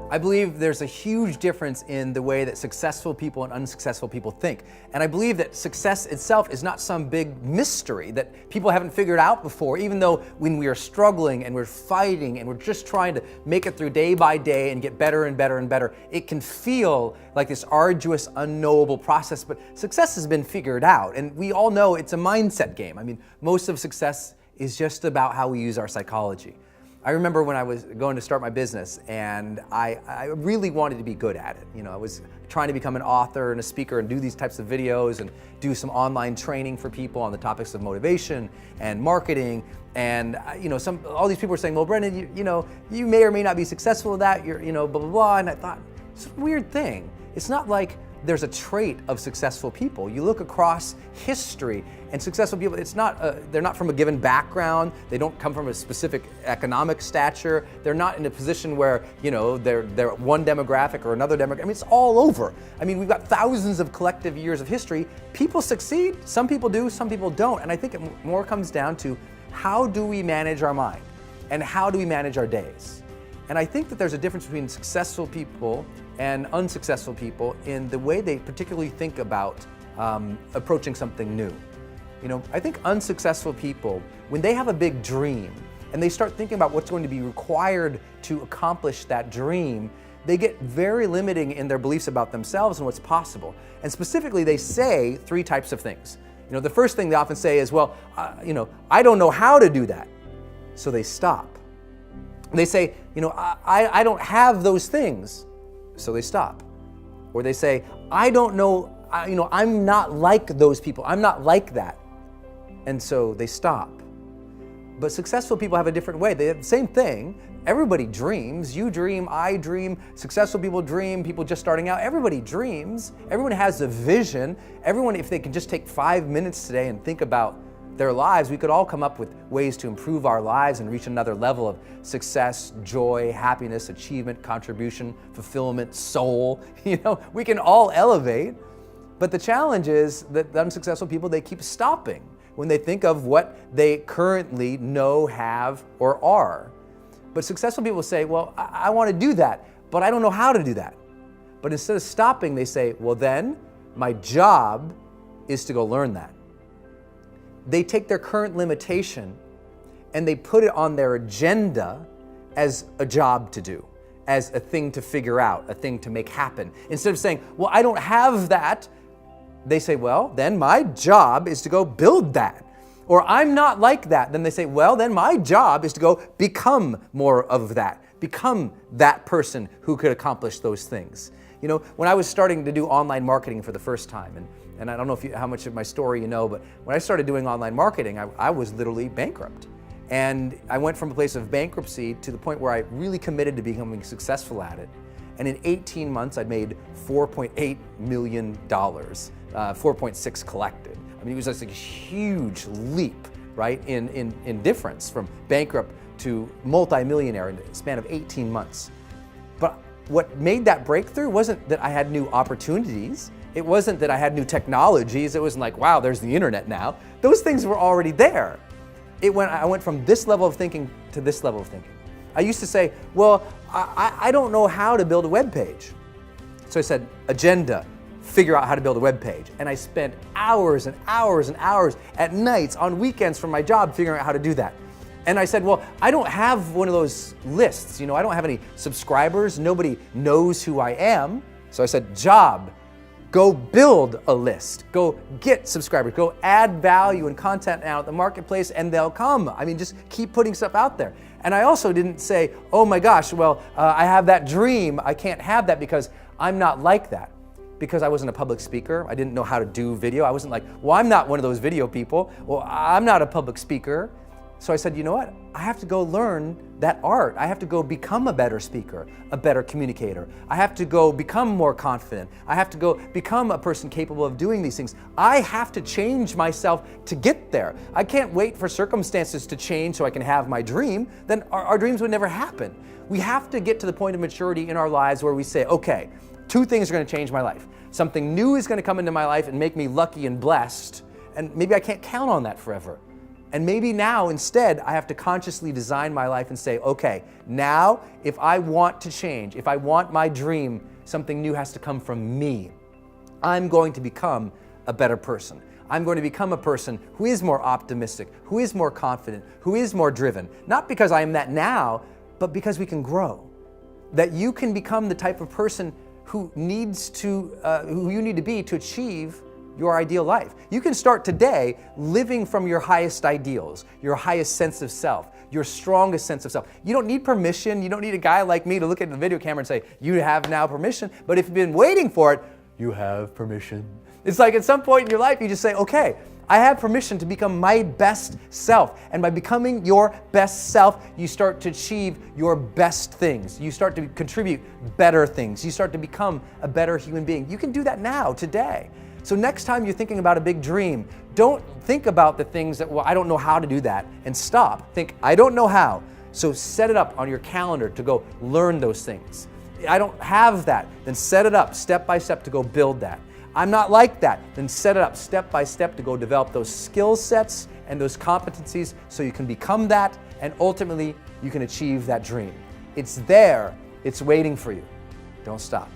I believe there's a huge difference in the way that successful people and unsuccessful people think. And I believe that success itself is not some big mystery that people haven't figured out before, even though when we are struggling and we're fighting and we're just trying to make it through day by day and get better and better and better, it can feel like this arduous, unknowable process, but success has been figured out. And we all know it's a mindset game. I mean, most of success is just about how we use our psychology. I remember when I was going to start my business and I really wanted to be good at it. You know, I was trying to become an author and a speaker and do these types of videos and do some online training for people on the topics of motivation and marketing. And all these people were saying, well, Brendan, you may or may not be successful at that, blah, blah, blah. And I thought, it's a weird thing. It's not like there's a trait of successful people. You look across history and successful people, they're not from a given background. They don't come from a specific economic stature. They're not in a position where, they're one demographic or another demographic. I mean, it's all over. I mean, we've got thousands of collective years of history. People succeed, some people do, some people don't. And I think it more comes down to how do we manage our mind and how do we manage our days? And I think that there's a difference between successful people and unsuccessful people in the way they particularly think about approaching something new. I think unsuccessful people, when they have a big dream and they start thinking about what's going to be required to accomplish that dream, they get very limiting in their beliefs about themselves and what's possible. And specifically, they say three types of things. The first thing they often say is, well, I don't know how to do that. So they stop. They say, I don't have those things. So they stop. Or they say, I don't know, I'm not like those people. I'm not like that. And so they stop. But successful people have a different way. They have the same thing. Everybody dreams. You dream, I dream. Successful people dream. People just starting out. Everybody dreams. Everyone has a vision. Everyone, if they can just take 5 minutes today and think about their lives, we could all come up with ways to improve our lives and reach another level of success, joy, happiness, achievement, contribution, fulfillment, soul. We can all elevate. But the challenge is that the unsuccessful people, they keep stopping when they think of what they currently know, have, or are. But successful people say, well, I want to do that, but I don't know how to do that. But instead of stopping, they say, well, then my job is to go learn that. They take their current limitation and they put it on their agenda as a job to do, as a thing to figure out, a thing to make happen. Instead of saying, well, I don't have that, they say, well, then my job is to go build that. Or I'm not like that. Then they say, well, then my job is to go become more of that, become that person who could accomplish those things. When I was starting to do online marketing for the first time, and I don't know how much of my story you know, but when I started doing online marketing, I was literally bankrupt. And I went from a place of bankruptcy to the point where I really committed to becoming successful at it. And in 18 months, I'd made $4.8 million, 4.6 collected. I mean, it was just a huge leap, right, in difference from bankrupt to multimillionaire in the span of 18 months. But what made that breakthrough wasn't that I had new opportunities. It wasn't that I had new technologies. It wasn't like, wow, there's the internet now. Those things were already there. I went from this level of thinking to this level of thinking. I used to say, well, I don't know how to build a web page. So I said, agenda, figure out how to build a web page. And I spent hours and hours and hours at nights, on weekends from my job, figuring out how to do that. And I said, well, I don't have one of those lists. I don't have any subscribers. Nobody knows who I am. So I said, job, go build a list. Go get subscribers. Go add value and content out in the marketplace and they'll come. I mean, just keep putting stuff out there. And I also didn't say, oh my gosh, well, I have that dream. I can't have that because I'm not like that. Because I wasn't a public speaker. I didn't know how to do video. I wasn't like, well, I'm not one of those video people. Well, I'm not a public speaker. So I said, you know what? I have to go learn that art. I have to go become a better speaker, a better communicator. I have to go become more confident. I have to go become a person capable of doing these things. I have to change myself to get there. I can't wait for circumstances to change so I can have my dream. Then our dreams would never happen. We have to get to the point of maturity in our lives where we say, okay, two things are going to change my life. Something new is going to come into my life and make me lucky and blessed. And maybe I can't count on that forever. And maybe now instead I have to consciously design my life and say, okay, now if I want to change, if I want my dream, something new has to come from me. I'm going to become a better person. I'm going to become a person who is more optimistic, who is more confident, who is more driven. Not because I am that now, but because we can grow. That you can become the type of person who you need to be to achieve your ideal life. You can start today living from your highest ideals, your highest sense of self, your strongest sense of self. You don't need permission. You don't need a guy like me to look at the video camera and say, you have now permission. But if you've been waiting for it, you have permission. It's like at some point in your life, you just say, okay, I have permission to become my best self. And by becoming your best self, you start to achieve your best things. You start to contribute better things. You start to become a better human being. You can do that now, today. So next time you're thinking about a big dream, don't think about the things that, well, I don't know how to do that, and stop. Think, I don't know how. So set it up on your calendar to go learn those things. I don't have that, then set it up step by step to go build that. I'm not like that, then set it up step by step to go develop those skill sets and those competencies so you can become that, and ultimately you can achieve that dream. It's there, it's waiting for you. Don't stop.